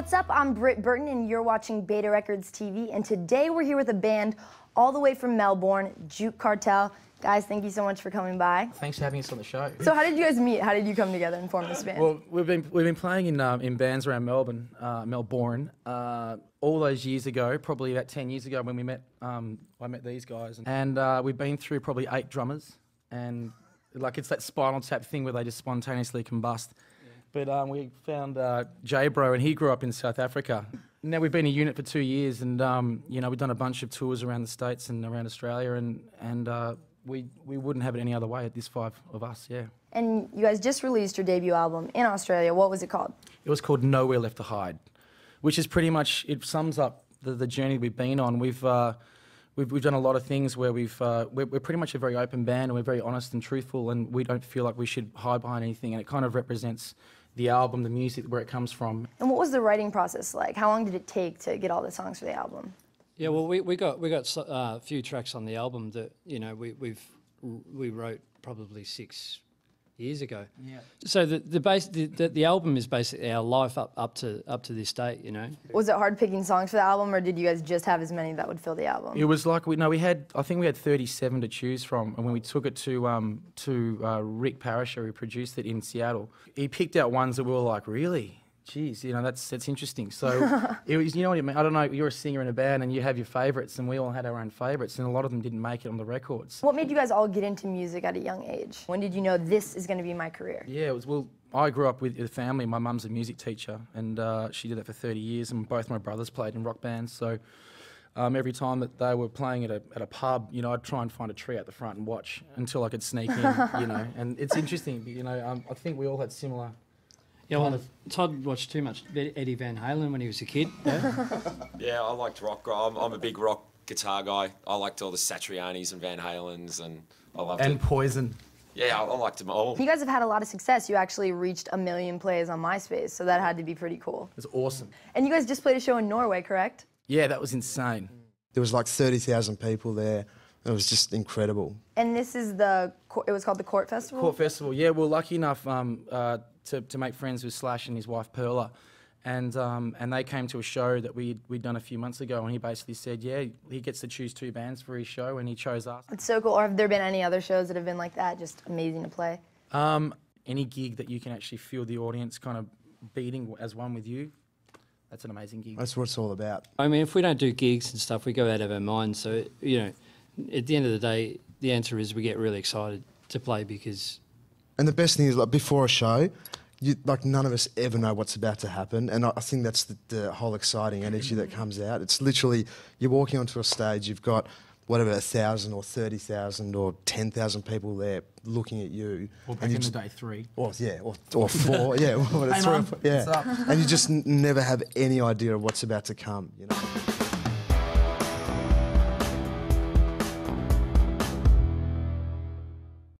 What's up? I'm Britt Burton and you're watching Beta Records TV, and today we're here with a band all the way from Melbourne, Juke Cartel. Guys, thank you so much for coming by. Thanks for having us on the show. So how did you guys meet? How did you come together and form this band? Well, we've been playing in bands around Melbourne, all those years ago, probably about 10 years ago when we met. I met these guys, and we've been through probably 8 drummers, and like it's that Spinal Tap thing where they just spontaneously combust. But we found J-Bro, and he grew up in South Africa. Now we've been a unit for 2 years, and you know, we've done a bunch of tours around the States and around Australia, and we wouldn't have it any other way at this 5 of us, yeah. And you guys just released your debut album in Australia. What was it called? It was called Nowhere Left to Hide, which is pretty much, it sums up the journey we've been on. We've done a lot of things where we're pretty much a very open band, and we're very honest and truthful, and we don't feel like we should hide behind anything, and it kind of represents the album, the music, where it comes from. And what was the writing process like? How long did it take to get all the songs for the album? Yeah, well, we got a few tracks on the album that, you know, we wrote probably 6 years ago. Yeah. So the album is basically our life up to this date, you know. Was it hard picking songs for the album, or did you guys just have as many that would fill the album? It was like I think we had 37 to choose from, and when we took it to Rick Parasher, who produced it in Seattle, he picked out ones that we were like, really? Jeez, you know, that's interesting. So it was, you know what I mean? I don't know, you're a singer in a band and you have your favourites, and we all had our own favourites, and a lot of them didn't make it on the records. What made you guys all get into music at a young age? When did you know this is going to be my career? Yeah, well, I grew up with a family. My mum's a music teacher, and she did that for 30 years, and both my brothers played in rock bands. So every time that they were playing at a pub, you know, I'd try and find a tree out the front and watch until I could sneak in, you know. And it's interesting, you know, I think we all had similar... Yeah, well, Todd watched too much Eddie Van Halen when he was a kid. Yeah, yeah, I liked rock. I'm a big rock guitar guy. I liked all the Satrianis and Van Halens, and I loved it. And Poison. Yeah, I liked them all. You guys have had a lot of success. You actually reached 1 million plays on MySpace, so that had to be pretty cool. It was awesome. And you guys just played a show in Norway, correct? Yeah, that was insane. There was like 30,000 people there. It was just incredible. And this is it was called the Court Festival? Court Festival, yeah. We're lucky enough to make friends with Slash and his wife Perla, and they came to a show that we'd done a few months ago, and he basically said, yeah, he gets to choose 2 bands for his show, and he chose us. It's so cool. Or have there been any other shows that have been like that, just amazing to play? Any gig that you can actually feel the audience kind of beating as one with you, that's an amazing gig. That's what it's all about. I mean, if we don't do gigs and stuff, we go out of our minds. So, you know, at the end of the day, the answer is we get really excited to play because... And the best thing is, like, before a show, none of us ever know what's about to happen, and I think that's the whole exciting energy that comes out. It's literally, you're walking onto a stage, you've got whatever, 1,000 or 30,000 or 10,000 people there looking at you. Or back in the day, 3. Or 4, yeah. Hey, Mum, yeah. what's up? And you just never have any idea of what's about to come, you know.